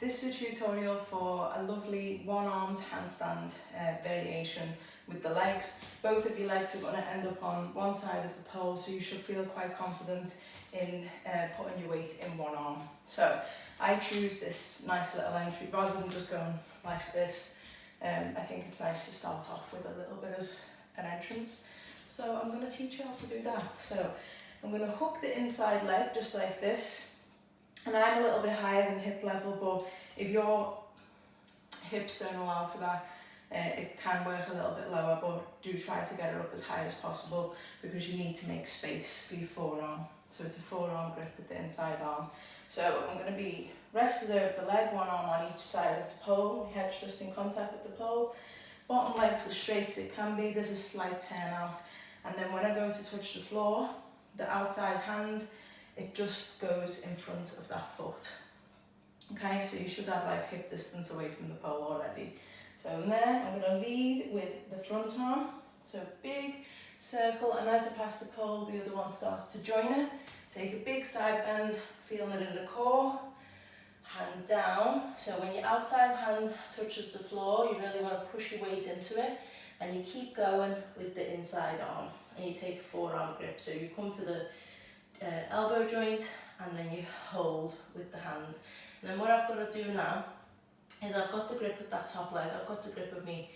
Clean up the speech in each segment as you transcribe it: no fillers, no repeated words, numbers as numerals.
This is a tutorial for a lovely one-armed handstand variation with the legs. Both of your legs are going to end up on one side of the pole, so you should feel quite confident in putting your weight in one arm. So I choose this nice little entry rather than just going like this. I think it's nice to start off with a little bit of an entrance. So I'm going to teach you how to do that. So I'm going to hook the inside leg just like this. And I'm a little bit higher than hip level, but if your hips don't allow for that, it can work a little bit lower, but do try to get it up as high as possible because you need to make space for your forearm. So it's a forearm grip with the inside arm. So I'm going to be rested over the leg, one arm on each side of the pole, my head's just in contact with the pole. Bottom leg's as straight as it can be, there's a slight turn out. And then when I go to touch the floor, the outside hand, it just goes in front of that foot. Okay, so you should have like hip distance away from the pole already. So I'm there, I'm going to lead with the front arm. So big circle, and as I pass the pole, the other one starts to join it. Take a big side bend, feeling it in the core. Hand down, so when your outside hand touches the floor, you really want to push your weight into it, and you keep going with the inside arm, and you take a forearm grip. So you come to the elbow joint, and then you hold with the hand. And then what I've got to do now is I've got the grip with that top leg, I've got the grip of me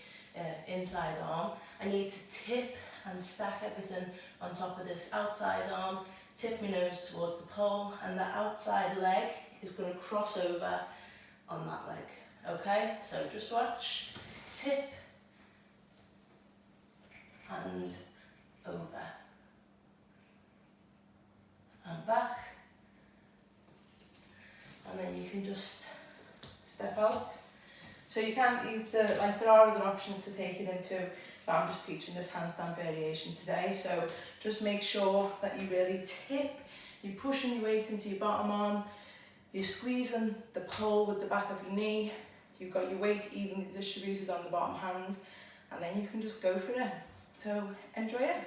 inside arm. I need to tip and stack everything on top of this outside arm, tip my nose towards the pole, and the outside leg is going to cross over on that leg. Okay, so just watch, tip and over and back, and then you can just step out. So you can, there are other options to take it into, but I'm just teaching this handstand variation today. So just make sure that you really tip, you're pushing your weight into your bottom arm, you're squeezing the pole with the back of your knee, you've got your weight evenly distributed on the bottom hand, and then you can just go for it. So enjoy it.